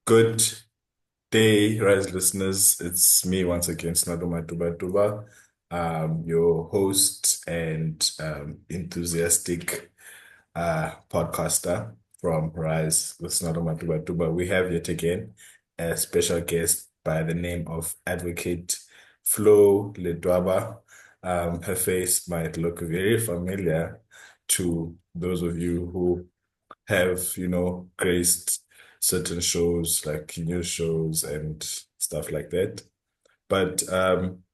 Good day, Rise listeners. It's me once again, Sinalo Matubatuba, your host and enthusiastic podcaster from Rise with Sinalo Matubatuba. We have yet again a special guest by the name of Advocate Flo Letoaba. Her face might look very familiar to those of you who have, graced certain shows like news shows and stuff like that. But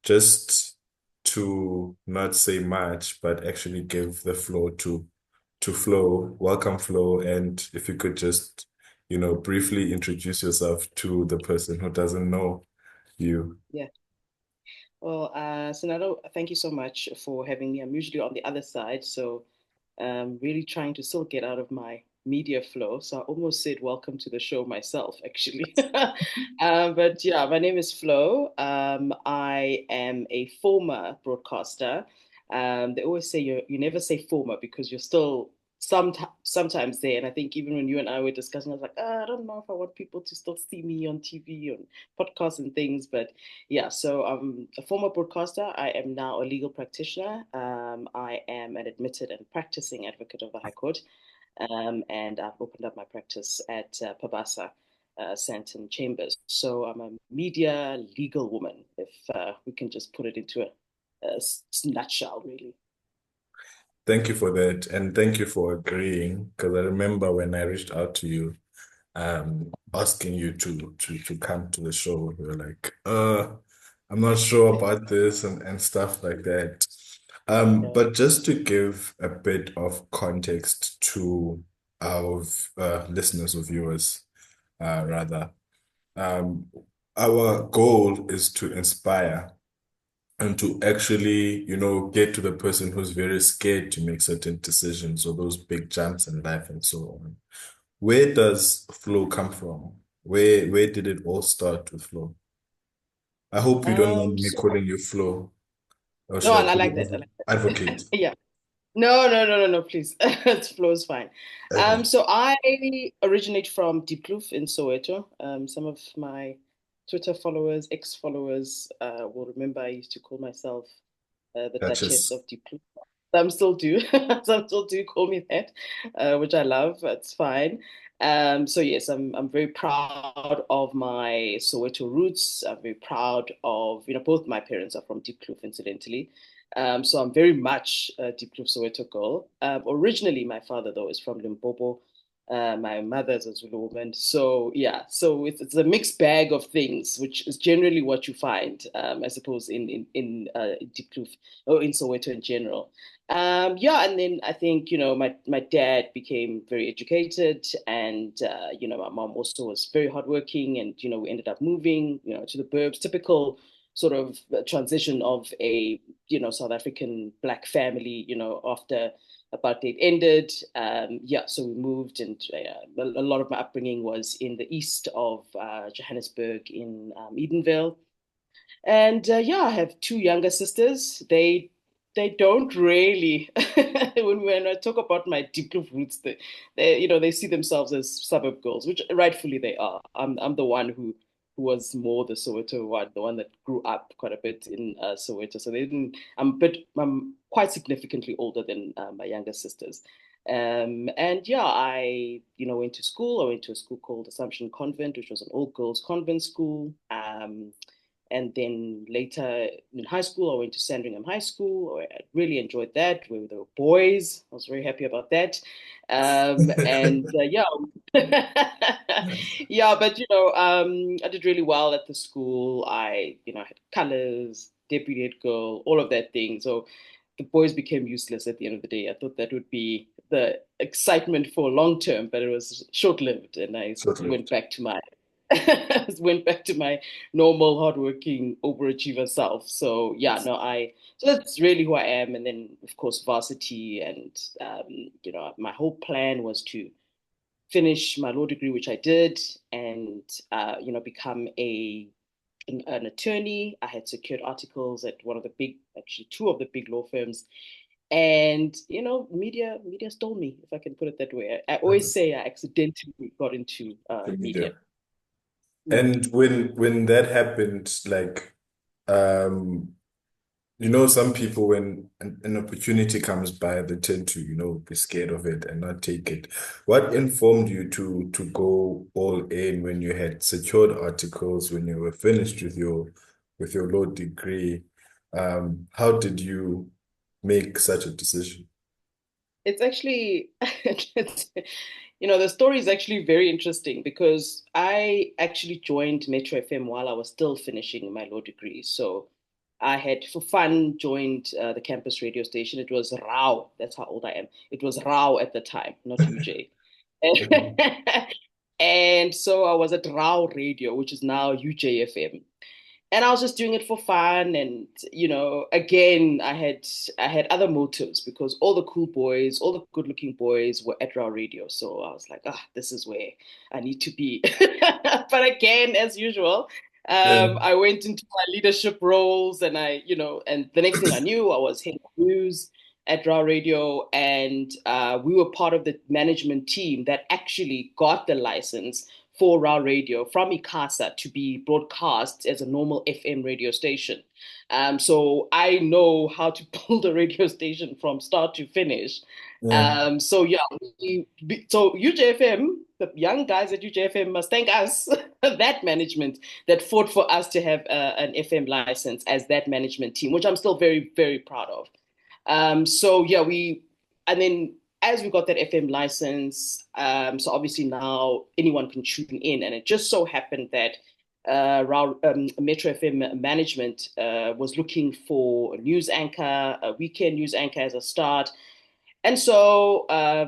just to not say much, but actually give the floor to Flo. Welcome, Flo. And if you could just, briefly introduce yourself to the person who doesn't know you. Yeah. Well, Sonado, thank you so much for having me. I'm usually on the other side, so really trying to still get out of my media flow. So I almost said welcome to the show myself, actually. But yeah, my name is Flo. I am a former broadcaster. They always say you never say former because you're still sometimes there. And I think even when you and I were discussing, I was like, I don't know if I want people to still see me on TV, on podcasts and things. But yeah, so I'm a former broadcaster. I am now a legal practitioner. I am an admitted and practicing advocate of the High Court, and I've opened up my practice at Pabasa, Santon Chambers. So I'm a media legal woman, if we can just put it into a nutshell, really. Thank you for that. And thank you for agreeing, because I remember when I reached out to you, asking you to come to the show. You were like, I'm not sure about this and stuff like that. Yeah. But just to give a bit of context to our listeners or viewers, rather, um, our goal is to inspire and to actually, get to the person who's very scared to make certain decisions or those big jumps in life and so on. Where does flow come from? Where did it all start with flow? I hope you don't mind me So calling you Flo, or no, should I I call like you that. I like that. Advocate? Yeah. No, no, no, no, no, please. It flows fine. Okay. So I originate from Diepkloof in Soweto. Some of my Twitter followers, ex-followers, will remember I used to call myself the Duchess Duchess. of Diepkloof. Some still do. Some still do call me that, which I love. That's fine. So yes, I'm very proud of my Soweto roots. I'm very proud of, both my parents are from Diepkloof, incidentally. So I'm very much a Diepkloof Soweto girl. Originally, my father, though, is from Limpopo. My mother's a Zulu woman. So yeah, so it's a mixed bag of things, which is generally what you find, I suppose, in Diepkloof or in Soweto in general. Yeah, and then I think my dad became very educated, and my mom also was very hardworking, and we ended up moving to the burbs. Typical sort of transition of a South African black family, after apartheid ended. Yeah, so we moved, and a lot of my upbringing was in the east of Johannesburg in Edenvale. And yeah, I have two younger sisters. They don't really when I talk about my deep roots, they see themselves as suburb girls, which rightfully they are. I'm the one who was more the Soweto one, the one that grew up quite a bit in Soweto. So they didn't. I'm quite significantly older than my younger sisters. And yeah, I went to school. I went to a school called Assumption Convent, which was an all girls convent school. And then later in high school, I went to Sandringham High School. I really enjoyed that, where there were boys. I was very happy about that. And yeah, yeah, but I did really well at the school. I had colors, deputy head girl, all of that thing. So the boys became useless at the end of the day. I thought that would be the excitement for long term, but it was short lived, and I went Short-lived. back to my went back to my normal, hardworking, overachiever self. So yeah, no, so that's really who I am. And then of course varsity, and my whole plan was to finish my law degree, which I did, and become an attorney. I had secured articles at one of the big, actually two of the big law firms. And media stole me, if I can put it that way. I always say I accidentally got into The media. media. And when that happened, like um some people when an opportunity comes by, they tend to, be scared of it and not take it. What informed you to go all in when you had secured articles, when you were finished with your law degree? How did you make such a decision? It's actually, the story is actually very interesting because I actually joined Metro FM while I was still finishing my law degree. So I had, for fun, joined the campus radio station. It was RAW. That's how old I am. It was RAW at the time, not UJ. Okay. And so I was at RAW Radio, which is now UJFM, and I was just doing it for fun. And again, I had other motives because all the cool boys, all the good-looking boys were at Raw Radio. So I was like, this is where I need to be. But again, as usual, Yeah. I went into my leadership roles, and and the next thing I knew, I was head of news at Raw Radio, and we were part of the management team that actually got the license for Raw Radio from ICASA to be broadcast as a normal FM radio station. So I know how to build a radio station from start to finish. Yeah. So yeah, so UJFM, the young guys at UJFM must thank us, that management that fought for us to have an FM license as that management team, which I'm still very, very proud of. So yeah, and then as we got that FM license, so obviously now anyone can tune in, and it just so happened that Metro FM management was looking for a news anchor, a weekend news anchor as a start. And so,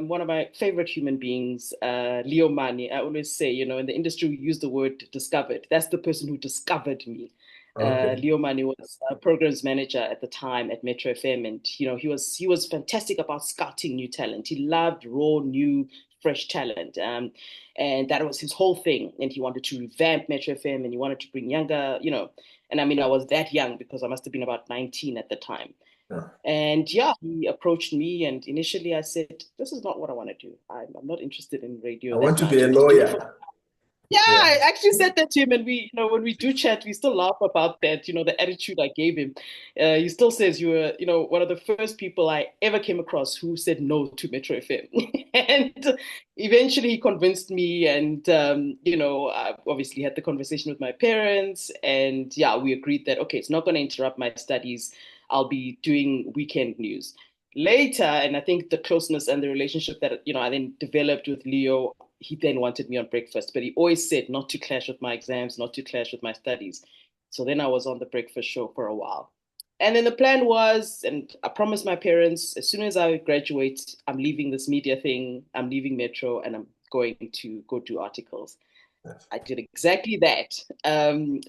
one of my favorite human beings, Leo Mani, I always say, in the industry, we use the word discovered. That's the person who discovered me. Okay. Leo Mani was a programs manager at the time at Metro FM, and he was fantastic about scouting new talent. He loved raw, new, fresh talent, and that was his whole thing. And he wanted to revamp Metro FM, and he wanted to bring younger, And I mean, I was that young because I must have been about 19 at the time. Yeah. And yeah, he approached me, and initially I said, "This is not what I want to do. I'm not interested in I radio want that to be much. a I just do it for." lawyer. Yeah, Yeah. I actually said that to him, and when we do chat, we still laugh about that. The attitude I gave him. He still says you were, one of the first people I ever came across who said no to Metro FM, and eventually he convinced me, and I obviously had the conversation with my parents, and yeah, we agreed that okay, it's not going to interrupt my studies. I'll be doing weekend news later, and I think the closeness and the relationship that I then developed with Leo, he then wanted me on breakfast, but he always said not to clash with my exams, not to clash with my studies. So then I was on the breakfast show for a while. And then the plan was, and I promised my parents, as soon as I graduate, I'm leaving this media thing, I'm leaving Metro, and I'm going to go do articles. I did exactly that.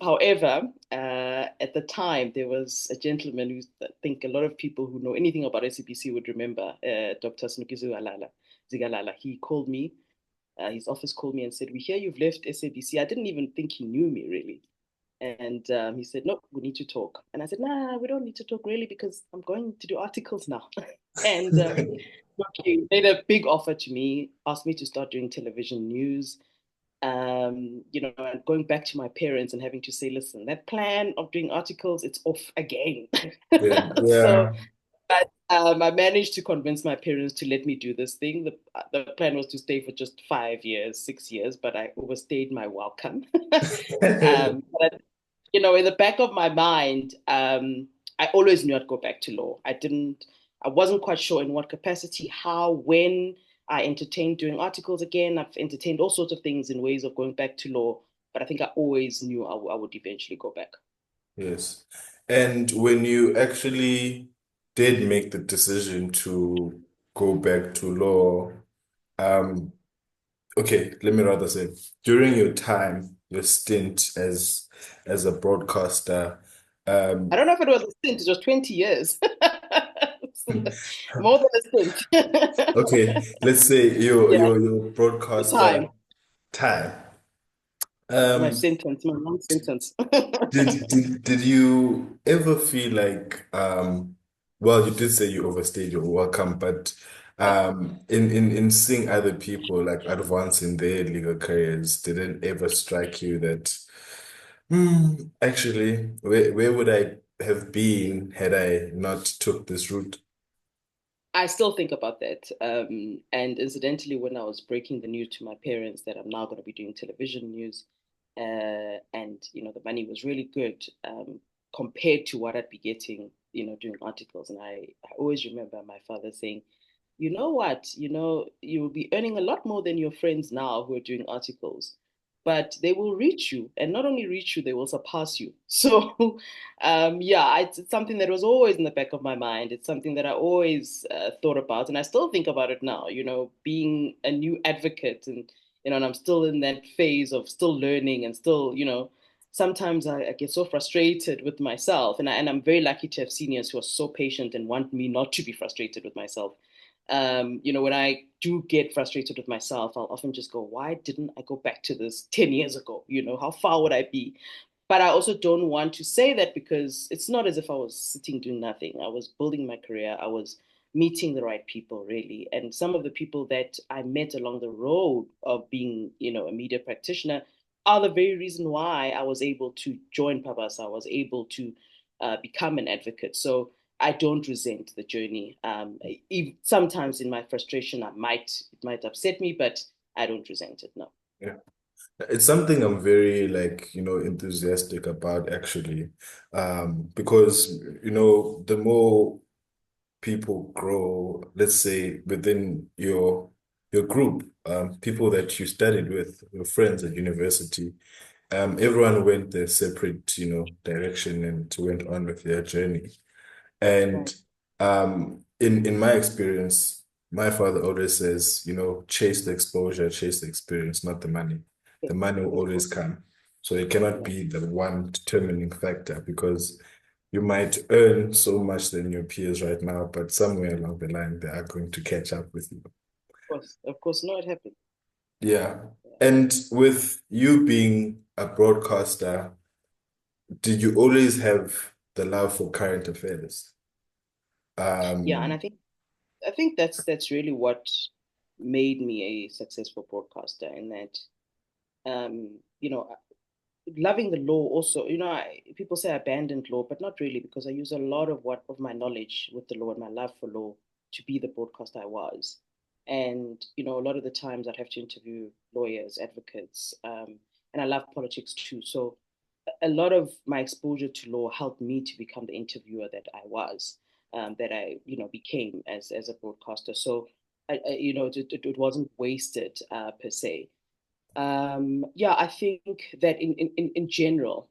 However, at the time, there was a gentleman who I think a lot of people who know anything about SABC would remember, Dr. Snukizu Zigalala. He called me, his office called me and said, "We hear you've left SABC." I didn't even think he knew me really. And he said, "No, we need to talk." And I said, "Nah, we don't need to talk really because I'm going to do articles now." And he made a big offer to me, asked me to start doing television news, and going back to my parents and having to say, listen, that plan of doing articles, it's off again. Yeah. So, Yeah. but I managed to convince my parents to let me do this thing. The plan was to stay for just 5 years, 6 years, but I overstayed my welcome. But in the back of my mind, I always knew I'd go back to law. I wasn't quite sure in what capacity, how, when. I entertained doing articles again. I've entertained all sorts of things in ways of going back to law, but I think I always knew I would eventually go back. Yes. And when you actually did make the decision to go back to law, um, okay, let me rather say, during your time, your stint as a broadcaster, I um, don't know if it was a stint, it was 20 years. More than a stint. okay, let's say your Yeah, your your the time. broadcaster time. My Um, sentence, my long sentence. did you ever feel like well, you did say you overstayed your welcome, but In seeing other people like advance in their legal careers, didn't ever strike you that, actually, where would I have been had I not took this route? I still think about that. And incidentally, when I was breaking the news to my parents that I'm now going to be doing television news, and the money was really good compared to what I'd be getting, doing articles. And I always remember my father saying, "You know what? You will be earning a lot more than your friends now who are doing articles." But they will reach you, and not only reach you, they will surpass you. So yeah, it's something that was always in the back of my mind. It's something that I always thought about, and I still think about it now. Being a new advocate, and I'm still in that phase of still learning, and still, sometimes I get so frustrated with myself, and I'm very lucky to have seniors who are so patient and want me not to be frustrated with myself. When I do get frustrated with myself, I'll often just go, why didn't I go back to this 10 years ago? How far would I be? But I also don't want to say that because it's not as if I was sitting doing nothing. I was building my career. I was meeting the right people, really. And some of the people that I met along the road of being, a media practitioner are the very reason why I was able to join Pabasa. I was able to become an advocate. So I don't resent the journey. Sometimes in my frustration, it might upset me, but I don't resent it. No. Yeah. It's something I'm very like, enthusiastic about actually. Because, the more people grow, let's say within your group, people that you studied with, your friends at university, everyone went their separate, direction and went on with their journey. Right. And in my experience, my father always says, chase the exposure, chase the experience, not the money. Yes, The money will of always course. come. So it cannot Yeah, be the one determining factor because you might earn so much than your peers right now, but somewhere along the line, they are going to catch up with you. of course. Of course. No, it happened. Yeah. Yeah. And with you being a broadcaster, did you always have the love for current affairs? Yeah, and Um, I think that's really what made me a successful broadcaster. In that, um, you know, loving the law also. People say I abandoned law, but not really, because I use a lot of my knowledge with the law and my love for law to be the broadcaster I was. And a lot of the times I'd have to interview lawyers, advocates, and I love politics too. So a lot of my exposure to law helped me to become the interviewer that I was, that I became as a broadcaster. So it wasn't wasted per se. Yeah, I think that in general,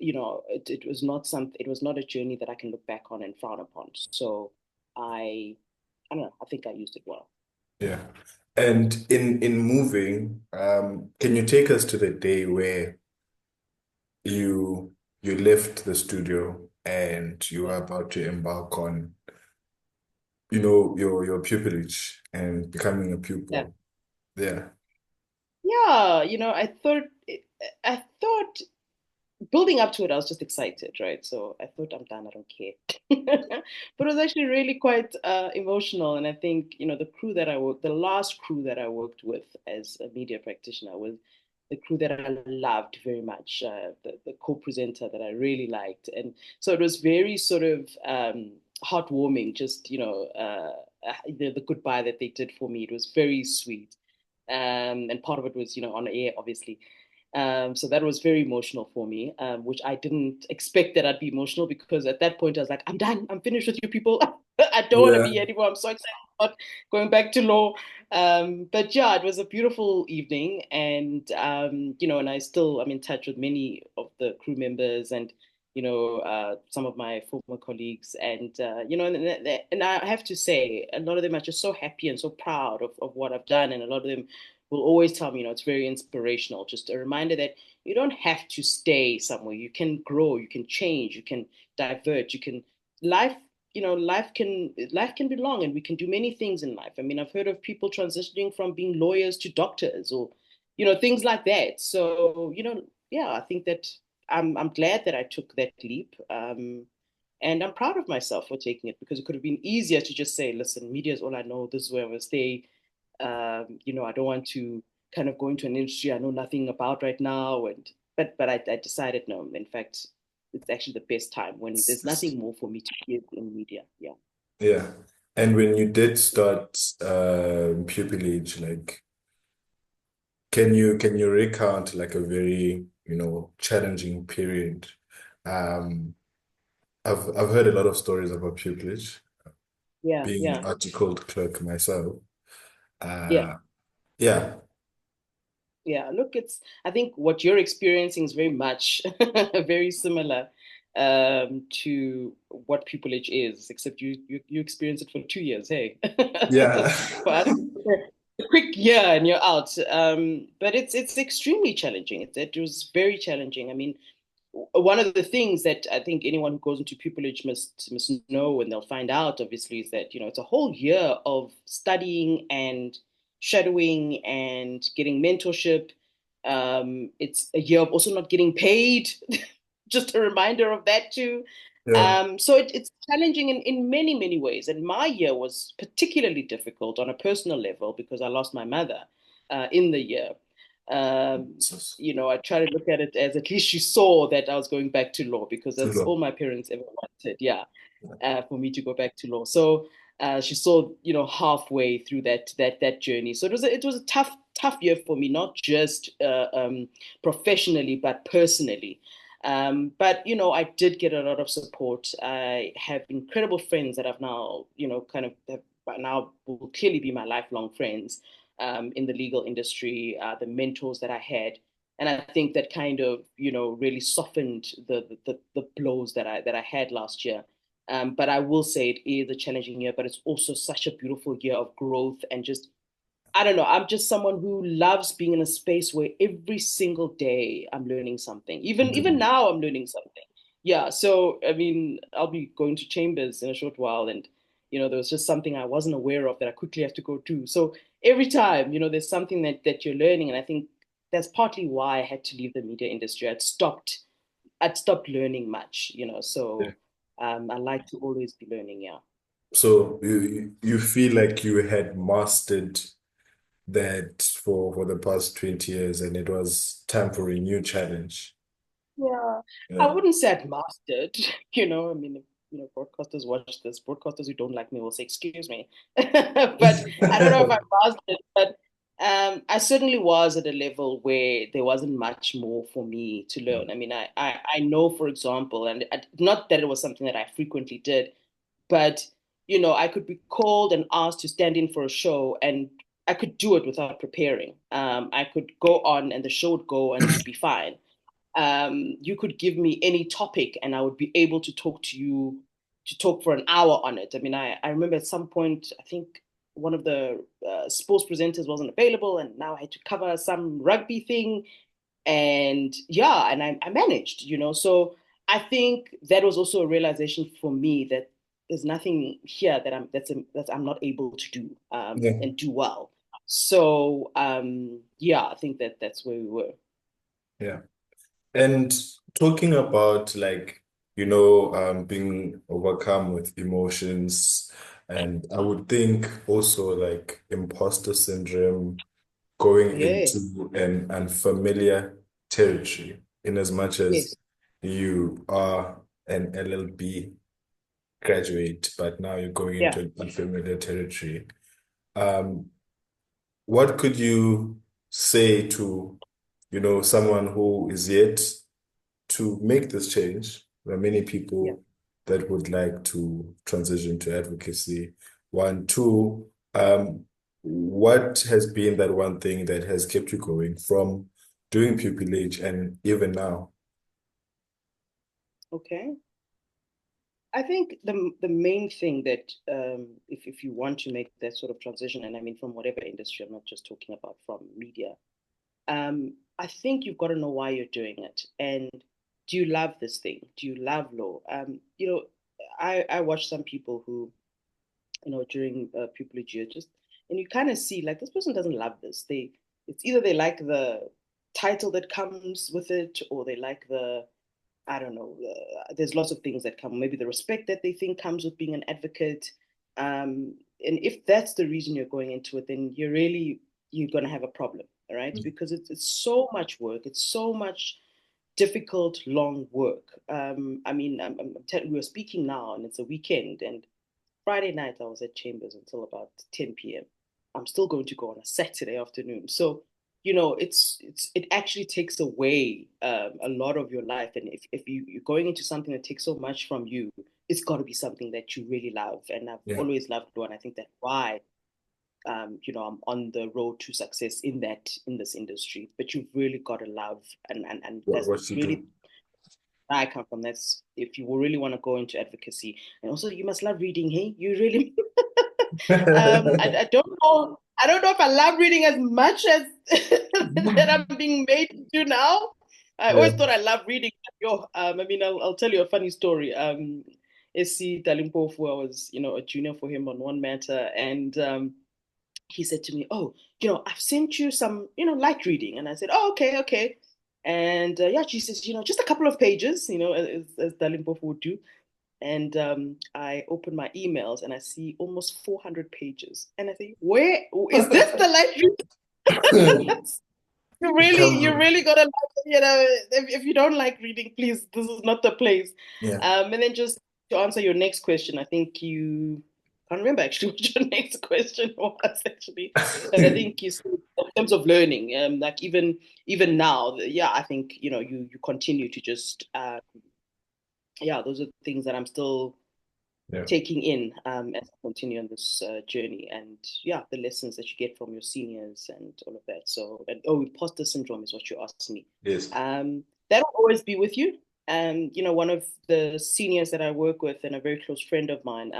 it was not a journey that I can look back on and frown upon. So I I don't know. I think I used it well. Yeah. And in moving, can you take us to the day where you you left the studio and you Yeah. were about to embark on, your pupillage and becoming a Yeah. pupil? Yeah. Yeah, I thought building up to it, I was just excited, right? So I thought, I'm done, I don't care. But it was actually really quite emotional. And I think, the last crew that I worked with as a media practitioner was the crew that I loved very much, the co-presenter that I really liked. And so it was very sort of heartwarming, just, the goodbye that they did for me. It was very sweet. And part of it was, on air, obviously. So that was very emotional for me, which I didn't expect that I'd be emotional, because at that point I was like, I'm done. I'm finished with you people. I don't want to Yeah. be here anymore. I'm so excited about going back to law. But yeah, it was a beautiful evening. And I'm in touch with many of the crew members and, some of my former colleagues. And I have to say, a lot of them are just so happy and so proud of what I've done. And a lot of them will always tell me, it's very inspirational. Just a reminder that you don't have to stay somewhere. You can grow, you can change, you can divert, you can life. Life can be long, and we can do many things in life. I mean, I've heard of people transitioning from being lawyers to doctors, or things like that. So yeah, I think that I'm glad that I took that leap. And I'm proud of myself for taking it because it could have been easier to just say, listen, media is all I know. This is where I'm going to stay. I don't want to kind of go into an industry I know nothing about right now. But I decided no. In fact, it's actually the best time when there's nothing more for me to give in media. Yeah. Yeah. And when you did start pupillage, like can you recount like a very, challenging period? Um, I've heard a lot of stories about pupillage, Yeah. being an Yeah. articled clerk myself. Yeah. Uh, yeah, Yeah, look, I think what you're experiencing is very much very similar to what pupillage is, except you experience it for 2 years, hey. yeah, For others, a quick year and you're out. But it's extremely challenging. It was very challenging. I mean, one of the things that I think anyone who goes into pupillage must know, and they'll find out, obviously, is that it's a whole year of studying and shadowing and getting mentorship. It's a year of also not getting paid. Just a reminder of that too. yeah, So it's challenging in many, many ways. And my year was particularly difficult on a personal level because I lost my mother in the year. Um, I try to look at it as at least she saw that I was going back to law because too that's long. all my parents ever wanted. Yeah, for me to go back to law. So she saw, halfway through that journey. So it was a tough year for me, not just professionally but personally. But I did get a lot of support. I have incredible friends that I've now, kind of have, now will clearly be my lifelong friends in the legal industry. The mentors that I had, and I think that kind of really softened the blows that I had last year. But I will say it is a challenging year, but it's also such a beautiful year of growth and just I don't know. I'm just someone who loves being in a space where every single day I'm learning something. Even now I'm learning something. Yeah. So I mean, I'll be going to chambers in a short while, and there was just something I wasn't aware of that I quickly have to go do. So every time, there's something that you're learning, and I think that's partly why I had to leave the media industry. I'd stopped learning much. Yeah. So I like to always be learning. Yeah. So you feel like you had mastered that for the past 20 years and it was time for a new challenge. Yeah, I Yeah. wouldn't say I'd mastered. I mean, if, broadcasters watch this. Broadcasters who don't like me will say, "Excuse me," but I don't know if I mastered. But I certainly was at a level where there wasn't much more for me to learn. I mean, I know, for example, and not that it was something that I frequently did, but I could be called and asked to stand in for a show, and I could do it without preparing. I could go on, and the show would go, and it would be fine. You could give me any topic and I would be able to talk to you, to talk for an hour on it. I mean, I remember at some point, I think one of the sports presenters wasn't available and now I had to cover some rugby thing. And yeah, and I managed, So I think that was also a realization for me that there's nothing here that I'm not able to do Yeah. and do well. So yeah, I think that's where we were. Yeah. And talking about like, being overcome with emotions, and I would think also like imposter syndrome, going Yes, into an unfamiliar territory, in as much as yes. you are an LLB graduate, but now you're going into Yeah. an unfamiliar territory. Um, what could you say to, someone who is yet to make this change? There are many Yeah. people that would like to transition to advocacy. One, two, what has been that one thing that has kept you going from doing pupillage and even now? Okay. I think the main thing that if you want to make that sort of transition, and I mean from whatever industry, I'm not just talking about from media. I think you've got to know why you're doing it, and do you love this thing? Do you love law? I watch some people who during pupillage year just and you kind of see like this person doesn't love this. It's either they like the title that comes with it, or they like the I don't know, there's lots of things that come, maybe the respect that they think comes with being an advocate. And if that's the reason you're going into it, then you're going to have a problem, right? Because it's so much work. It's so much difficult, long work. I mean, we were speaking now and it's a weekend, and Friday night I was at Chambers until about 10 p.m. I'm still going to go on a Saturday afternoon. So, it actually takes away a lot of your life. And if you're going into something that takes so much from you, it's got to be something that you really love. And I've Yeah. always loved one. I think that's why I'm on the road to success in this industry. But you've really got to love, and that's What you really do. where I come from. That's if you really want to go into advocacy, and also you must love reading. Hey, you really I don't know. I don't know if I love reading as much as that I'm being made to do now. I Yeah. always thought I loved reading. Yo, I mean, I'll tell you a funny story. SC Dalimpofu, I was, a junior for him on one matter, and he said to me, "Oh, I've sent you some, light reading," and I said, "Oh, okay, okay." And yeah, she says, just a couple of pages, as Dalimpofu would do. And I open my emails and I see almost 400 pages. And I think, where is this the library? You Come. really gotta like, if you don't like reading, please, this is not the place. Yeah. And then just to answer your next question, I think you can't remember actually what your next question was actually, but I think you said in terms of learning, like even now, yeah, I think you continue to just yeah, those are things that I'm still Yeah. taking in as I continue on this journey, and yeah, the lessons that you get from your seniors and all of that. So, and imposter syndrome is what you asked me. Yes. That'll always be with you. And one of the seniors that I work with and a very close friend of mine,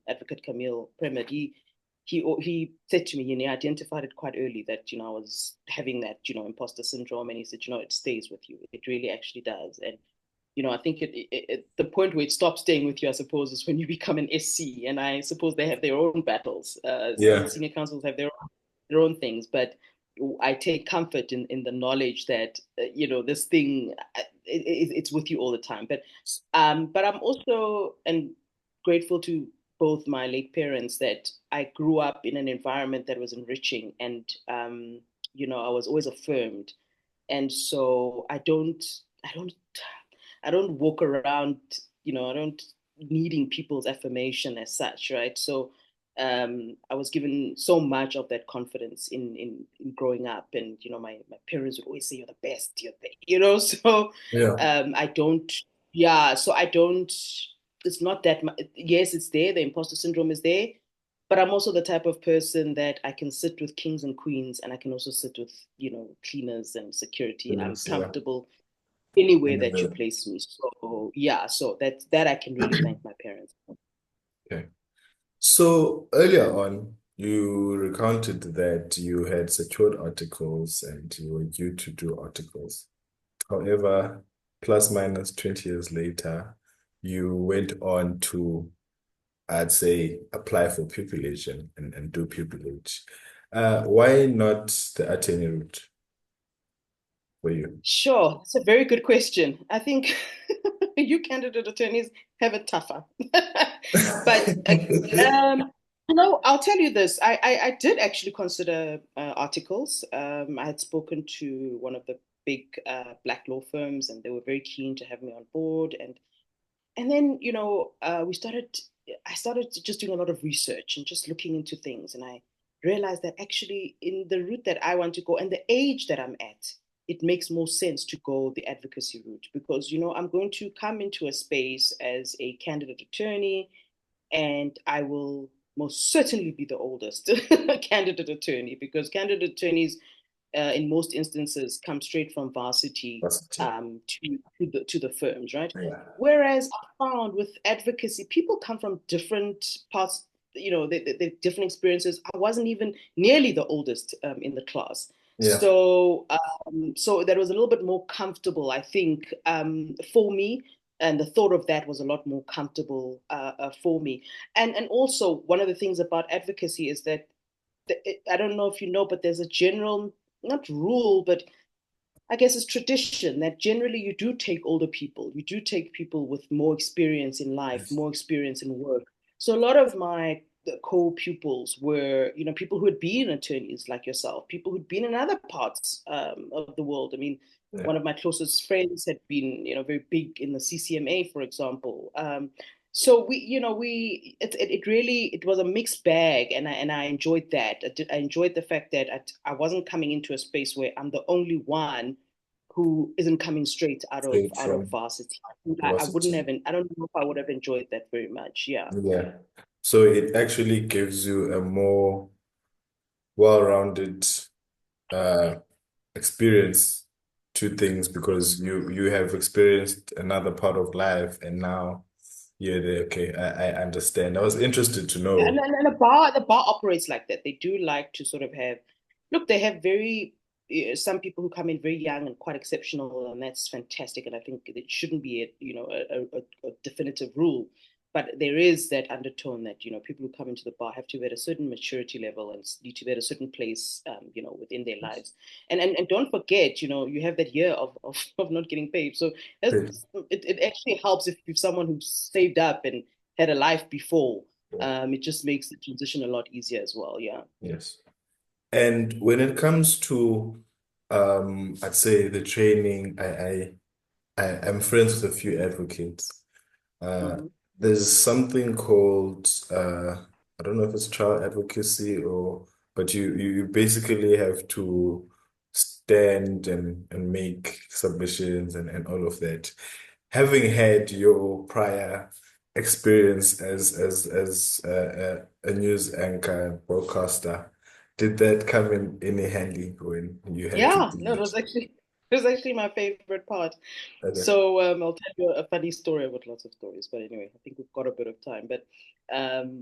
Advocate Camille Premed, he said to me, he identified it quite early that I was having that imposter syndrome, and he said, it stays with you. It really actually does, and I think the point where it stops staying with you, I suppose, is when you become an SC. And I suppose they have their own battles. Yeah. Senior councils have their own things, but I take comfort in the knowledge that this thing it's with you all the time. But I'm also and grateful to both my late parents that I grew up in an environment that was enriching, and I was always affirmed, and so I don't I don't walk around, I don't needing people's affirmation as such, right? So I was given so much of that confidence in growing up, and my parents would always say you're the best, So Yeah. I don't, yeah, so I don't. It's not that much. Yes, it's there. The imposter syndrome is there, but I'm also the type of person that I can sit with kings and queens, and I can also sit with cleaners and security. I'm Yes, yeah. comfortable anywhere that you Anyway. place me. So yeah, so that I can really thank my parents. Okay. So earlier on, you recounted that you had secured articles and you were due to do articles. However, plus minus 20 years later, you went on to, I'd say, apply for pupillage and do pupillage. Why not the attorney route for you? Sure, that's a very good question. I think you candidate attorneys have it tougher. But um, I'll tell you this. I did actually consider articles. I had spoken to one of the big black law firms, and they were very keen to have me on board. And then I started just doing a lot of research and just looking into things, and I realized that actually in the route that I want to go and the age that I'm at, it makes more sense to go the advocacy route, because I'm going to come into a space as a candidate attorney, and I will most certainly be the oldest candidate attorney, because candidate attorneys in most instances come straight from varsity That's it. to the firms, right? Yeah. Whereas I found with advocacy, people come from different parts, they different experiences. I wasn't even nearly the oldest in the class. Yeah. So that was a little bit more comfortable, I think, for me. And the thought of that was a lot more comfortable for me. And also, one of the things about advocacy is that I don't know if you know, but there's a general, not rule, but I guess it's tradition that generally you do take older people, you do take people with more experience in life, Yes. more experience in work. So a lot of my co-pupils were, people who had been attorneys like yourself, people who'd been in other parts of the world. I mean, Yeah. one of my closest friends had been, very big in the CCMA, for example. So it really it was a mixed bag, and I enjoyed that. I enjoyed the fact that I wasn't coming into a space where I'm the only one who isn't coming straight Straight out of from varsity. I wouldn't varsity. have. I don't know if I would have enjoyed that very much. Yeah. Yeah. So it actually gives you a more well-rounded uh, experience to things because you have experienced another part of life and now you're there. Okay, I understand. I was interested to Yeah, know. and the bar operates like that. They do like to sort of have, look, they have very some people who come in very young and quite exceptional, and that's fantastic. And I think it shouldn't be a definitive rule, but there is that undertone that people who come into the bar have to be at a certain maturity level and need to be at a certain place, within their lives. And don't forget, you have that year of not getting paid, so it actually helps if you're someone who's saved up and had a life before. It just makes the transition a lot easier as well. Yeah. Yes. And when it comes to I'd say the training, I'm friends with a few advocates. Uh, Mm-hmm. there's something called I don't know if it's trial advocacy but you basically have to stand and make submissions and all of that. Having had your prior experience as a news anchor and broadcaster, did that come in any handy when you had to Yeah, do no, it? it was actually my favorite part. Okay. So I'll tell you a funny story. I've got lots of stories, but anyway, I think we've got a bit of time. But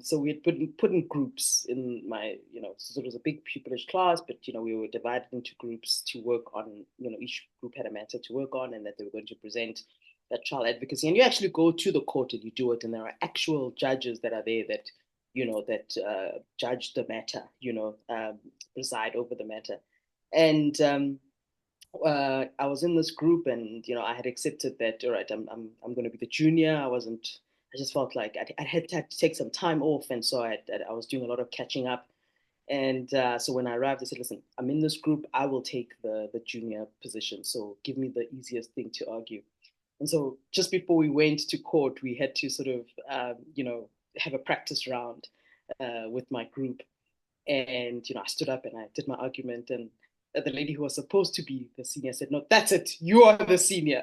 so we had put in groups in my, so it was a big pupillage class, but we were divided into groups to work on, each group had a matter to work on, and that they were going to present that child advocacy. And you actually go to the court and you do it, and there are actual judges that are there that judge the matter, preside over the matter. And I was in this group, and I had accepted that. All right, I'm going to be the junior. I wasn't. I just felt like I had to take some time off, and so I was doing a lot of catching up. And so when I arrived, I said, "Listen, I'm in this group. I will take the junior position. So give me the easiest thing to argue." And so just before we went to court, we had to sort of have a practice round with my group. And I stood up and I did my argument, and the lady who was supposed to be the senior said, "No, that's it. You are the senior.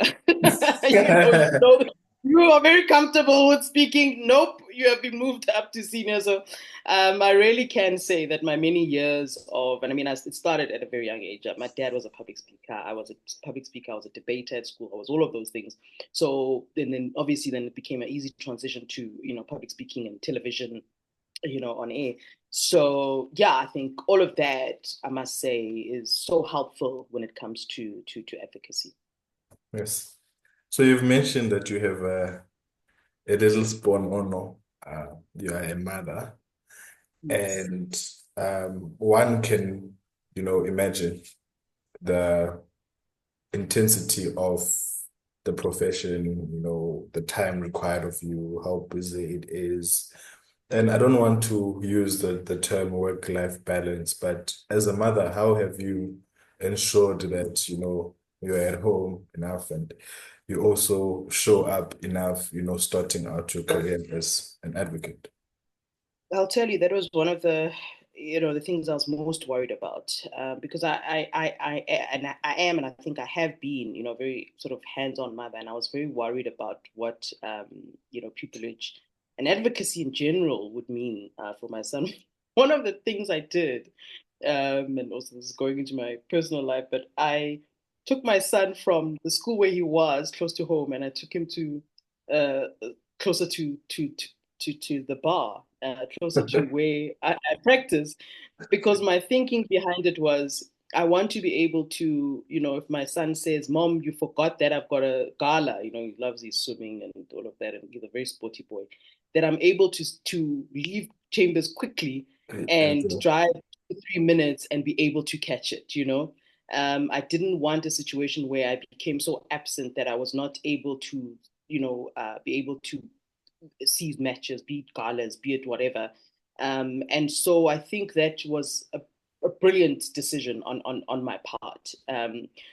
You are very comfortable with speaking. Nope, you have been moved up to senior." So I really can say that my many years of, and I mean, it started at a very young age. My dad was a public speaker. I was a public speaker. I was a debater at school. I was all of those things. So and then obviously then it became an easy transition to public speaking and television, on air. So yeah, I think all of that, I must say, is so helpful when it comes to advocacy. Yes. So you've mentioned that you have a little spawn or no. You are a mother, Yes. and one can, imagine the intensity of the profession, the time required of you, how busy it is. And I don't want to use the term work-life balance, but as a mother, how have you ensured that, you're at home enough and you also show up enough, starting out your career as an advocate? I'll tell you, that was one of the things I was most worried about, because I am, and I think I have been, very sort of hands-on mother, and I was very worried about what, pupillage and advocacy in general would mean for my son. One of the things I did, and also this is going into my personal life, but I took my son from the school where he was close to home, and I took him to closer to the bar, closer to where I practice, because my thinking behind it was I want to be able to, if my son says, "Mom, you forgot that I've got a gala," he loves his swimming and all of that, and he's a very sporty boy, that I'm able to leave chambers quickly And and drive 3 minutes and be able to catch it. I didn't want a situation where I became so absent that I was not able to, be able to see matches, be it galas, be it whatever. And so I think that was a brilliant decision on my part.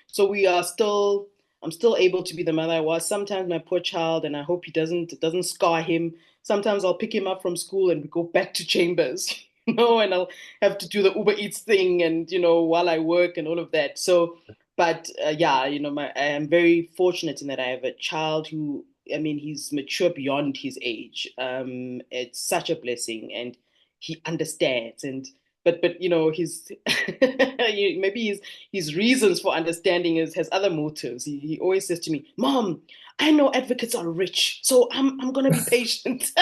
So we are still, I'm still able to be the mother I was. Sometimes my poor child, and I hope he doesn't scar him. Sometimes I'll pick him up from school and we go back to Chambers, and I'll have to do the Uber Eats thing, and while I work and all of that. So, but yeah, I am very fortunate in that I have a child who, I mean, he's mature beyond his age. It's such a blessing, and he understands. And but his maybe his reasons for understanding has other motives. He always says to me, "Mom, I know advocates are rich, so I'm gonna be patient."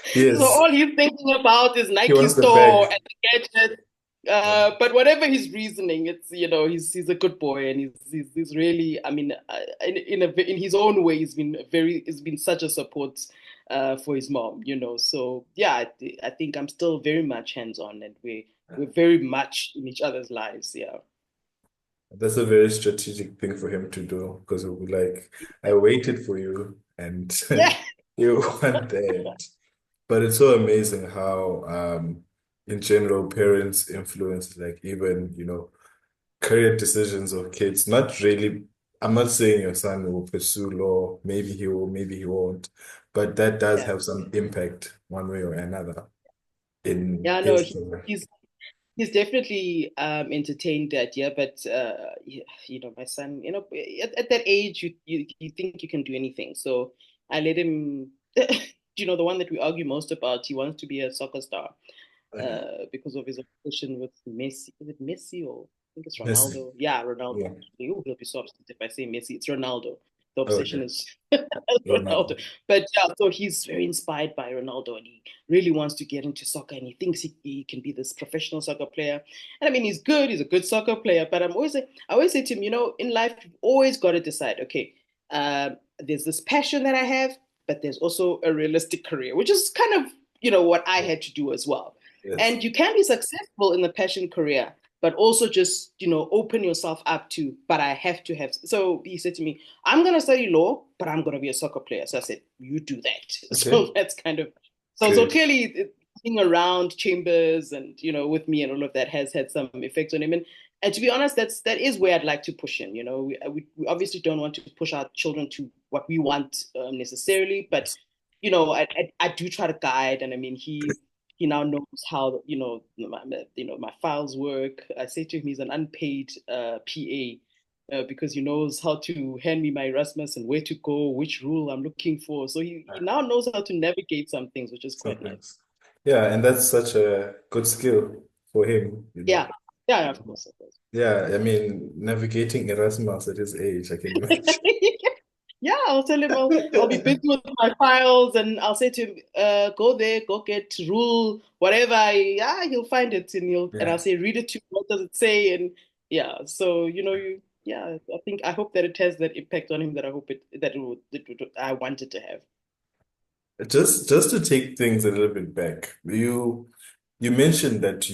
So Yes, all he's thinking about is he Nike wants the store bag. and the gadget. Yeah. But whatever his reasoning, it's he's a good boy, and he's really, I mean, in his own way he's been such a support for his mom. So yeah, I think I'm still very much hands on, and we're very much in each other's lives. Yeah. That's a very strategic thing for him to do because he'll be like, I waited for you and Yeah. you weren't there. But it's so amazing how, in general, parents influence, like, even, career decisions of kids. Not really, I'm not saying your son will pursue law, maybe he will, maybe he won't, but that does Yeah. have some impact one way or another in Yeah. No, his career. he's definitely entertained the idea, but my son, at that age, you think you can do anything. So I let him. The one that we argue most about, he wants to be a soccer star Okay. because of his obsession with Messi. Is it Messi or I think it's Messi. Ronaldo? Yeah, Ronaldo. Yeah. He'll be so upset if I say Messi. It's Ronaldo. The obsession Okay. is Ronaldo. Ronaldo. But yeah, so he's very inspired by Ronaldo, and he really wants to get into soccer, and he thinks he can be this professional soccer player. And I mean, he's good. He's a good soccer player. But I always say to him, in life, you've always got to decide. Okay, there's this passion that I have, but there's also a realistic career, which is kind of what I had to do as well. Yes. And you can be successful in the passion career, but also just open yourself up to. But I have to have. So he said to me, "I'm gonna study law, but I'm gonna be a soccer player." So I said, "You do that." Okay. So that's kind of so Great. clearly being around Chambers and with me and all of that has had some effects on him. And to be honest, that is where I'd like to push him. We obviously don't want to push our children to what we want necessarily, but I do try to guide. And I mean, he now knows how my files work. I say to him, he's an unpaid PA. Because he knows how to hand me my Erasmus and where to go, which rule I'm looking for. So he now knows how to navigate some things, which is Some quite nice. things. Yeah, and that's such a good skill for him. Yeah, yeah, of course, of course. Yeah, I mean, navigating Erasmus at his age, I can imagine. Yeah, I'll tell him I'll be busy with my files, and I'll say to him, go there, go get rule, whatever. Yeah, he'll find it, and Yeah. I'll say, read it to me, what does it say? And yeah, so I hope that it has that impact on him that I hope I want it to have. Just to take things a little bit back, you mentioned that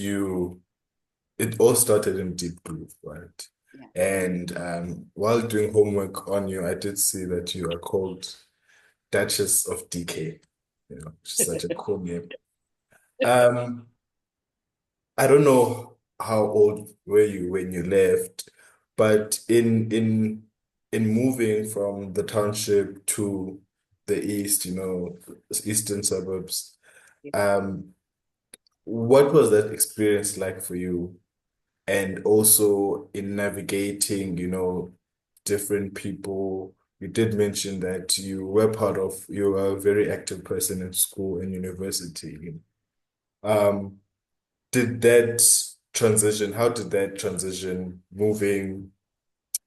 it all started in Deep Blue, right? Yeah. And while doing homework on you, I did see that you are called Duchess of DK, which is such a cool name. Um, I don't know how old were you when you left, but in moving from the township to the east, eastern suburbs, um, what was that experience like for you? And also in navigating, different people. You did mention that you were a very active person in school and university. Um, did that how did that transition moving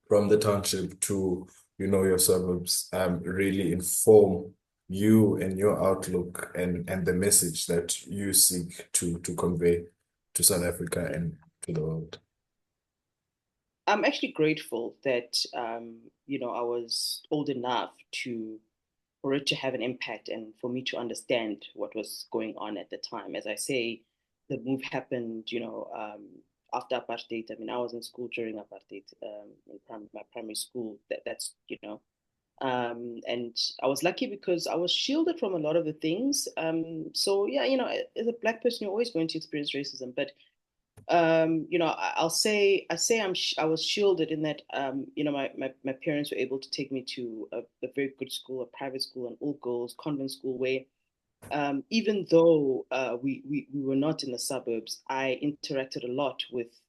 from the township to, your suburbs, really inform you and your outlook and the message that you seek to convey to South Africa and to the world? I'm actually grateful that I was old enough for it to have an impact and for me to understand what was going on at the time. As I say, the move happened, after apartheid. I mean, I was in school during apartheid, in my primary school. That's, and I was lucky because I was shielded from a lot of the things. So yeah, as a black person, you're always going to experience racism, but I was shielded in that, my parents were able to take me to a very good school, a private school, an all girls convent school where, even though we were not in the suburbs, I interacted a lot with,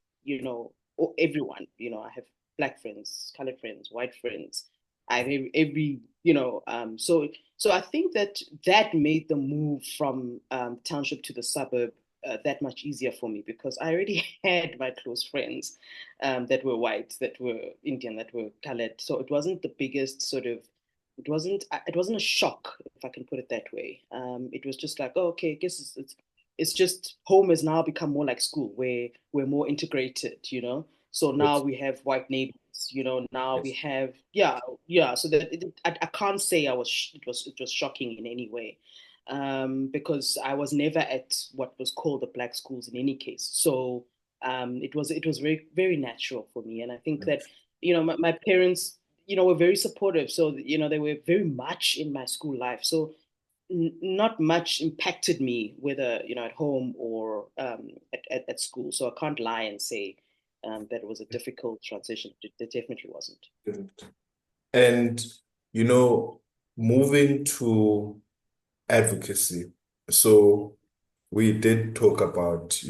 everyone. I have black friends, colored friends, white friends. I have every, so I think that made the move from township to the suburb that much easier for me because I already had my close friends that were white, that were Indian, that were colored. So it wasn't the biggest sort of it wasn't a shock, if I can put it that way. It was just like, oh, okay, I guess it's just home has now become more like school where we're more integrated. So now Yes. we have white neighbors. Now we Yes. have, yeah. So that I can't say it was shocking in any way, because I was never at what was called the black schools in any case. So it was very very natural for me, and I think that my parents were very supportive. So, they were very much in my school life. So not much impacted me, whether, at home or at school. So I can't lie and say that it was a difficult transition. It definitely wasn't. And, you know, moving to advocacy. So we did talk about,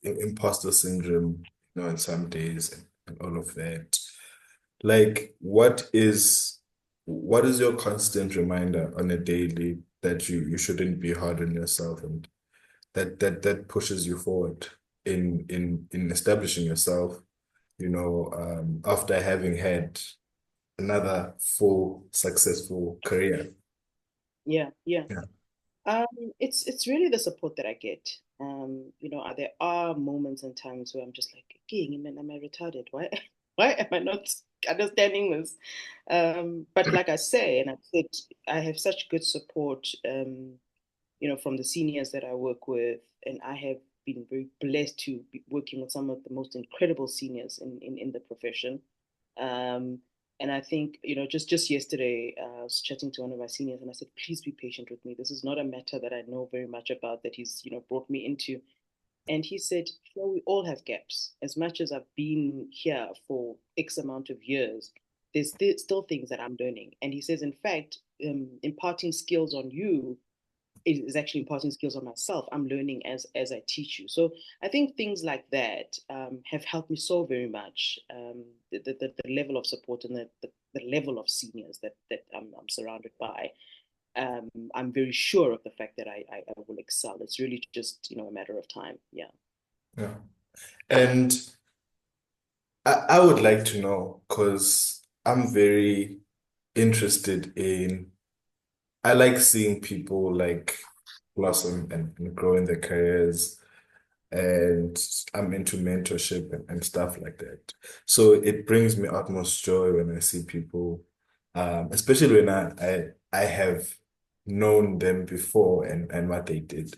imposter syndrome, in some days and all of that. Like, what is your constant reminder on a daily that you shouldn't be hard on yourself and that pushes you forward in establishing yourself, after having had another full successful career. Yeah, yeah. Yeah. Um, it's really the support that I get. There are moments and times where I'm just like, "King, man, am I retarded? Why, why am I not understanding this?" But like I say, and I said, I have such good support, from the seniors that I work with, and I have been very blessed to be working with some of the most incredible seniors in the profession. Um, and I think, just yesterday, I was chatting to one of my seniors and I said, please be patient with me. This is not a matter that I know very much about that he's, brought me into. And he said, well, we all have gaps. As much as I've been here for X amount of years, there's still things that I'm learning. And he says, in fact, imparting skills on you is actually imparting skills on myself. I'm learning as I teach you. So I think things like that have helped me so very much. The level of support and the level of seniors that I'm surrounded by. I'm very sure of the fact that I will excel. It's really just a matter of time. Yeah. Yeah. And I would like to know because I'm very interested in, I like seeing people like blossom and grow in their careers, and I'm into mentorship and stuff like that. So it brings me utmost joy when I see people, especially when I have known them before and what they did.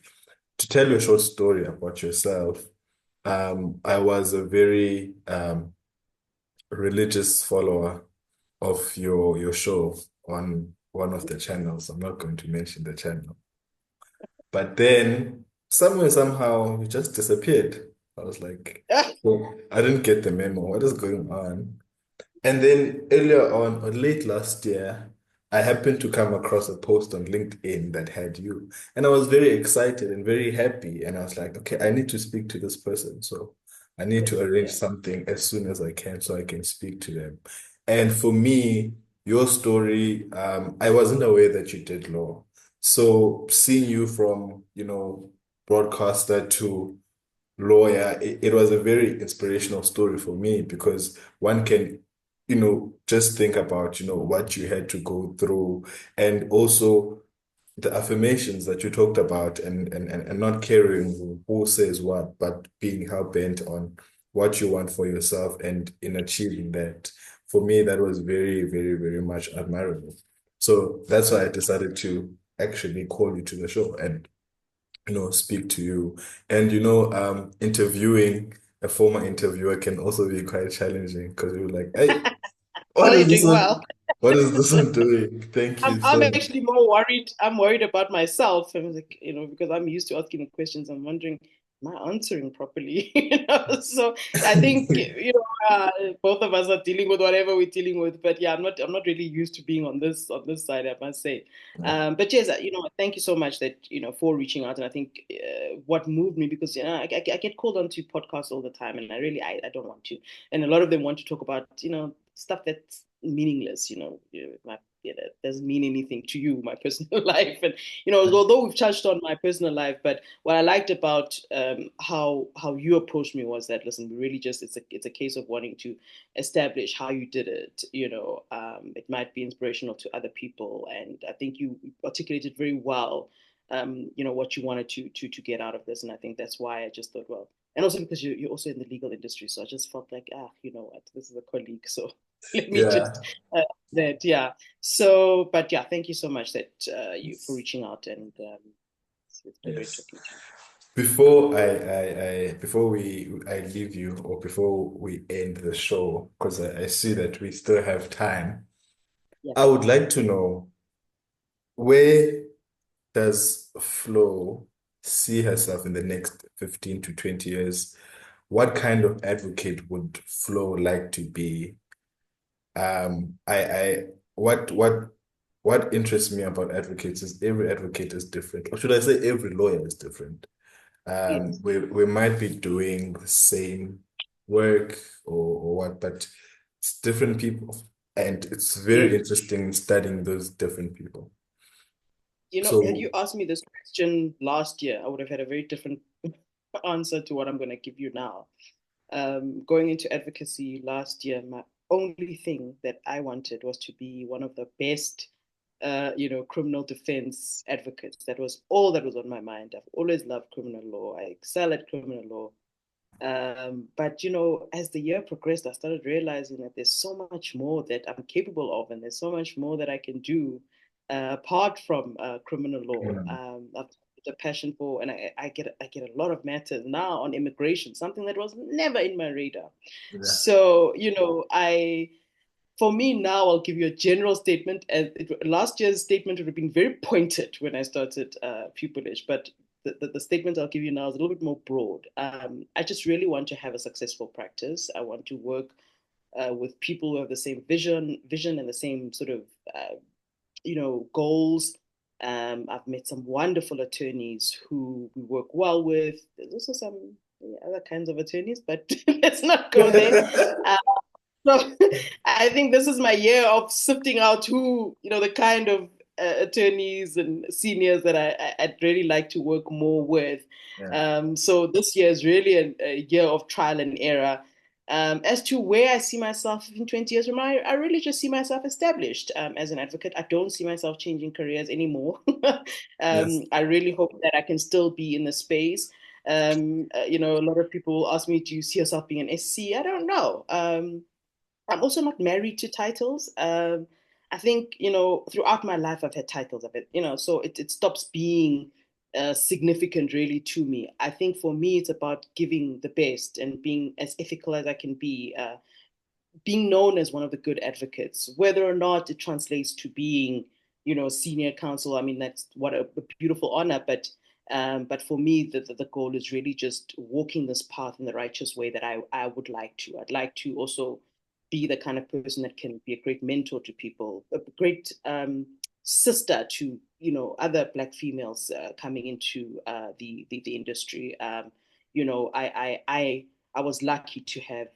To tell you a short story about yourself, I was a very religious follower of your show on one of the channels. I'm not going to mention the channel. But then somewhere, somehow, you just disappeared. I was like, well, I didn't get the memo. What is going on? And then earlier on, or late last year, I happened to come across a post on LinkedIn that had you. And I was very excited and very happy. And I was like, okay, I need to speak to this person. So I need to arrange Yeah. something as soon as I can so I can speak to them. And for me, your story, I wasn't aware that you did law. So seeing you from, broadcaster to lawyer, it was a very inspirational story for me because one can, just think about, what you had to go through and also the affirmations that you talked about and not caring who says what, but being hell-bent on what you want for yourself and in achieving that. For me, that was very, very, very much admirable. So that's why I decided to actually call you to the show and speak to you. And interviewing a former interviewer can also be quite challenging because you're like, hey, what Well, you're is this doing one? well. What is this one doing? Thank you I'm so much. actually more worried. I'm worried about myself. I'm like, because I'm used to asking questions. I'm wondering, am I answering properly? So I think, both of us are dealing with whatever we're dealing with. But yeah, I'm not really used to being on this side, I must say. But yes, thank you so much for reaching out. And I think what moved me because I get called onto podcasts all the time, and I don't want to. And a lot of them want to talk about stuff that's meaningless. That doesn't mean anything to you, my personal life. And although we've touched on my personal life, but what I liked about how you approached me was that, listen, we really just it's a case of wanting to establish how you did it. It might be inspirational to other people, and I think you articulated very well. What you wanted to get out of this, and I think that's why I just thought, well, and also because you're also in the legal industry, so I just felt like, you know what, this is a colleague, so let me just Yeah. that, yeah. So, but yeah, thank you so much that you for reaching out, and it's been great Yes. talking to you. Before I leave you or before we end the show, because I see that we still have time, Yeah. I would like to know where does Flo see herself in the next 15 to 20 years? What kind of advocate would Flo like to be? I what interests me about advocates is every advocate is different, or should I say every lawyer is different. Yes. We might be doing the same work or what, but it's different people, and it's very Yes. interesting studying those different people. Had So you asked me this question last year, I would have had a very different answer to what I'm going to give you now. Going into advocacy last year, my only thing that I wanted was to be one of the best, criminal defense advocates. That was all that was on my mind. I've always loved criminal law. I excel at criminal law. But as the year progressed, I started realizing that there's so much more that I'm capable of, and there's so much more that I can do apart from criminal law. mm, I've got a passion for, and I get a lot of matters now on immigration, something that was never in my radar. yeah. So I for me now, I'll give you a general statement. Last year's statement would have been very pointed when I started pupillage, but the statement I'll give you now is a little bit more broad. I just really want to have a successful practice. I want to work with people who have the same vision and the same sort of goals. I've met some wonderful attorneys who we work well with. There's also some other kinds of attorneys, but let's not go there. Uh, so I think this is my year of sifting out the kind of attorneys and seniors that I'd really like to work more with. Yeah. So this year is really a year of trial and error. As to where I see myself in 20 years from now, I really just see myself established as an advocate. I don't see myself changing careers anymore. Yes. I really hope that I can still be in the space. A lot of people ask me, do you see yourself being an SC? I don't know. I'm also not married to titles. I think, throughout my life, I've had titles of it, so it stops being significant really to me. I think for me, it's about giving the best and being as ethical as I can be, being known as one of the good advocates, whether or not it translates to being, senior counsel. I mean, that's what a beautiful honor. But for me, the goal is really just walking this path in the righteous way that I would like to. I'd like to also be the kind of person that can be a great mentor to people, a great sister to other Black females coming into the industry. I was lucky to have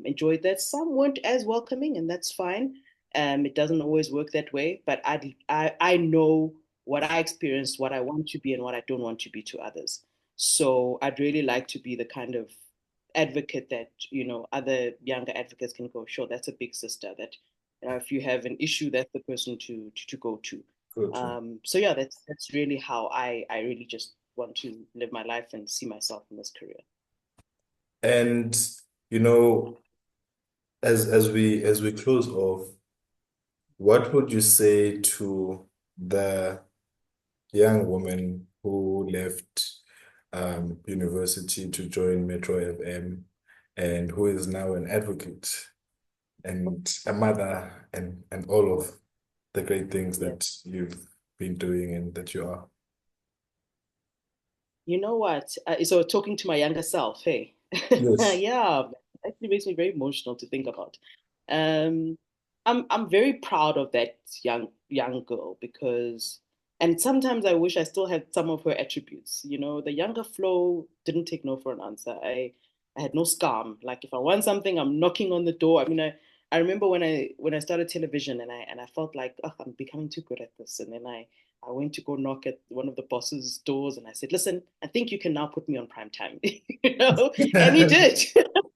enjoyed that. Some weren't as welcoming, and that's fine. It doesn't always work that way, but I know what I experienced, what I want to be, and what I don't want to be to others. So I'd really like to be the kind of advocate that other younger advocates can go, sure, that's a big sister. That if you have an issue, that's the person to go to. True, true. So yeah, that's really how I really just want to live my life and see myself in this career. And you know, as we close off, what would you say to the young woman who left university to join Metro FM? and who is now an advocate and a mother and all of the great things Yeah. that you've been doing and that you are. You know what? So talking to my younger self, hey, Yes. yeah, it actually makes me very emotional to think about. Um, I'm very proud of that young girl because, and sometimes I wish I still had some of her attributes. You know, the younger Flo didn't take no for an answer. I had no scam. Like if I want something, I'm knocking on the door. I mean, I remember when I started television and I felt like, oh, I'm becoming too good at this, and then I went to go knock at one of the boss's doors and I said, listen, I think you can now put me on prime time, you know? And he did,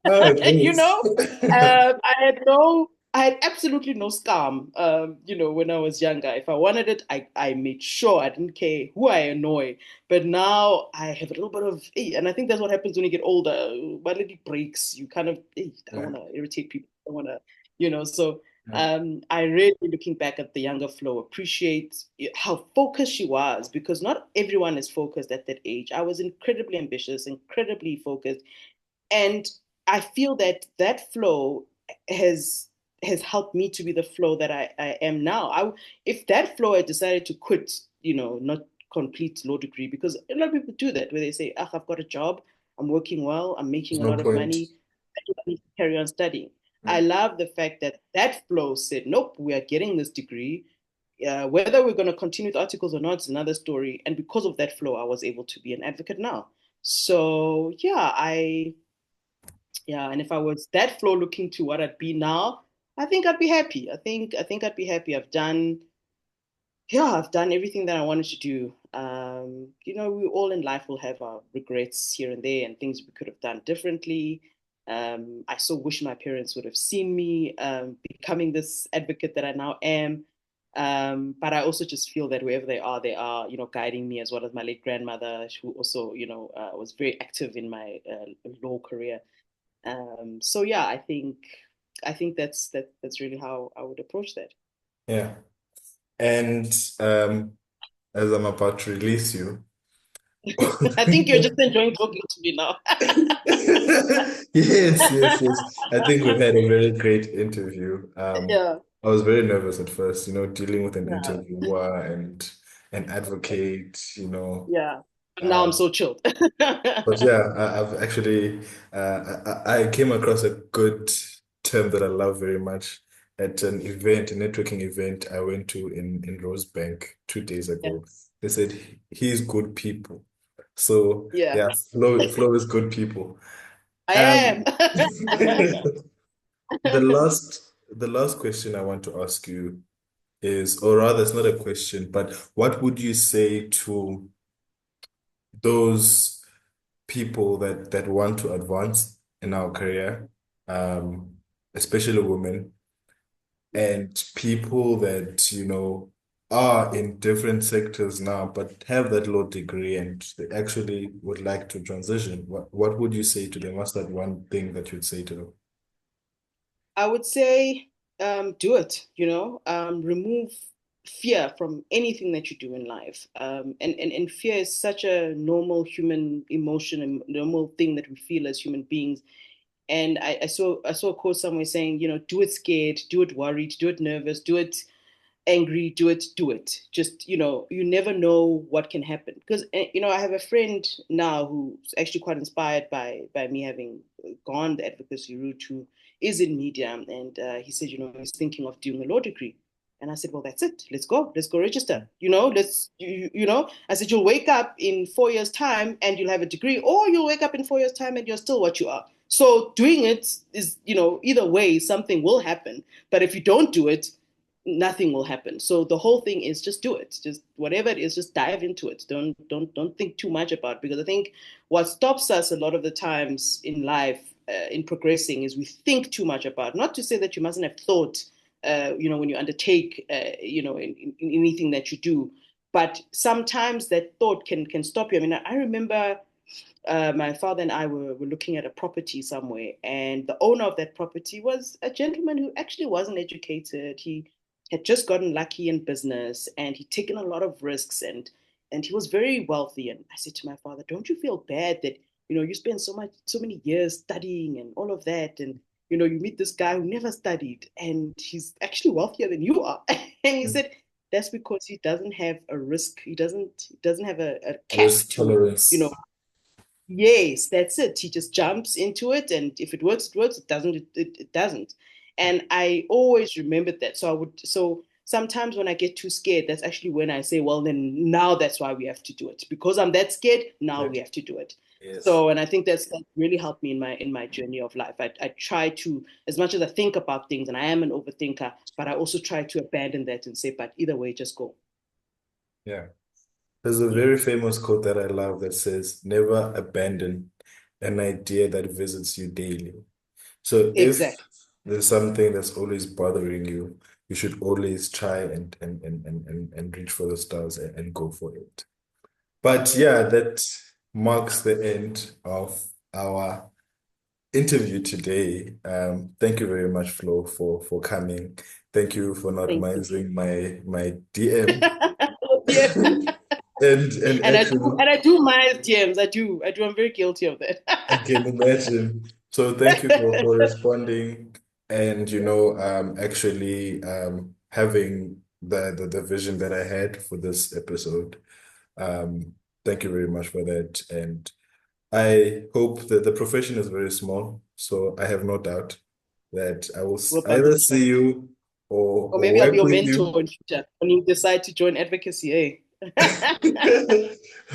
Oh, you great. know? I had absolutely no scam, you know, when I was younger. If I wanted it, I made sure I didn't care who I annoy. But now I have a little bit of, and I think that's what happens when you get older. My little breaks, you kind of, I don't Yeah. want to irritate people. I don't want to, you know, so Yeah. I really, looking back at the younger Flo, appreciate how focused she was because not everyone is focused at that age. I was incredibly ambitious, incredibly focused, and I feel that that Flo has has helped me to be the Flo that I am now. If that Flo had decided to quit, you know, not complete law degree, because a lot of people do that where they say, "Ah, I've got a job, I'm working well, I'm making There's a no lot of point. money, I don't need to carry on studying." Yeah. I love the fact that that Flo said, "Nope, we are getting this degree. Whether we're going to continue with articles or not is another story." And because of that Flo, I was able to be an advocate now. So yeah, and if I was that Flo looking to what I'd be now, I think I'd be happy. I think I'd be happy. I've done everything that I wanted to do. You know, we all in life will have our regrets here and there and things we could have done differently. I so wish my parents would have seen me becoming this advocate that I now am. But I also just feel that wherever they are, you know, guiding me as well as my late grandmother, who also, you know, was very active in my law career. So yeah, I think that's really how I would approach that. Yeah. And um, as I'm about to release you, I think you're just enjoying talking to me now. yes, yes, yes. I think we've had a very great interview. Yeah, I was very nervous at first, dealing with an yeah, interviewer and an advocate, yeah. But now I'm Um, so chilled. but yeah, I've actually I came across a good term that I love very much at an event, a networking event I went to in Rosebank 2 days Yeah, ago. They said he's good people. So yeah, yeah, Flo is good people. I Um, am. the last question I want to ask you is, or rather, it's not a question, but what would you say to those people that want to advance in our career, um, especially women, and people that, are in different sectors now, but have that law degree and they actually would like to transition? What would you say to them? What's that one thing that you'd say to them? I would say do it, you know, remove fear from anything that you do in life. And fear is such a normal human emotion and normal thing that we feel as human beings. And I saw a quote somewhere saying, you know, do it scared, do it worried, do it nervous, do it angry, do it. Just, you know, you never know what can happen. Because, you know, I have a friend now who's actually quite inspired by me having gone the advocacy route, who is in media. And he said, you know, he's thinking of doing a law degree. And I said, well, that's it. Let's go register. You know, you know, I said, you'll wake up in 4 years' time and you'll have a degree, or you'll wake up in 4 years' time and you're still what you are. So doing it is, you know, either way, something will happen. But if you don't do it, nothing will happen. So the whole thing is just do it. Just whatever it is, just dive into it. Don't think too much about it, because I think what stops us a lot of the times in life, in progressing, is we think too much about it. Not to say that you mustn't have thought, you know, when you undertake, you know, in anything that you do, but sometimes that thought can stop you. I mean, I remember my father and I were looking at a property somewhere, and the owner of that property was a gentleman who actually wasn't educated. He had just gotten lucky in business, and he'd taken a lot of risks, and he was very wealthy. And I said to my father, "Don't you feel bad that you spend so many years studying and all of that, and you meet this guy who never studied, and he's actually wealthier than you are. And he said that's because he doesn't have a risk. He doesn't have a cap Risk to, you know, tolerance. yes, that's it. He just jumps into it, and if it works, it works. It doesn't, it doesn't. And I always remembered that. So sometimes when I get too scared, that's actually when I say, well, then now that's why we have to do it. Because I'm that scared, now we Exactly. have to do it. Yes. So, and I think that really helped me in my journey of life. I try to, as much as I think about things, and I am an overthinker, but I also try to abandon that and say, but either way, just go. Yeah. There's a Yeah, very famous quote that I love that says, never abandon an idea that visits you daily. So if exactly. there's something that's always bothering you, you should always try and reach for the stars and go for it. But yeah, that marks the end of our interview today. Thank you very much, Flo, for coming. Thank you for not Thank you. mising my DM. Yeah. And And I do, actually, and I do my DMs. I do. I'm very guilty of that. I can imagine. So thank you for responding and actually having the vision that I had for this episode. Um, Thank you very much for that. And I hope that the profession is very small, so I have no doubt that I will We'll bump either into each other. see you Or or maybe I'll be work your with you. mentor in future when you decide to join advocacy.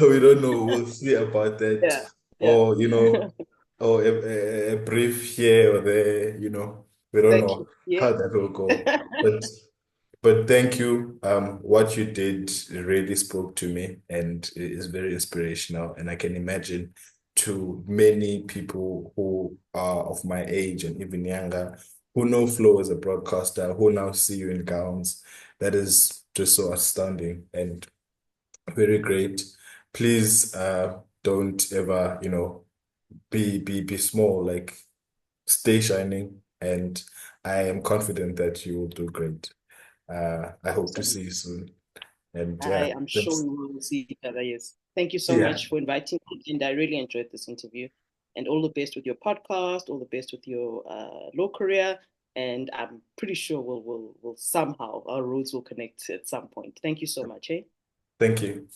We don't know. We'll see about that. Yeah, yeah, Or, or a brief here or there, we don't exactly. know Yeah. how that will go. But thank you. What you did really spoke to me and is very inspirational. And I can imagine to many people who are of my age and even younger, who know Flo as a broadcaster, who now see you in gowns. That is just so astounding and very great. Please don't ever, be small, like stay shining. And I am confident that you will do great. I hope to Awesome. see you soon. And yeah, I am sure thanks. we will see each other. Yes. Thank you so Yeah, much for inviting me, and I really enjoyed this interview. And all the best with your podcast. All the best with your law career. And I'm pretty sure we'll somehow our roads will connect at some point. Thank you so much. Eh? thank you.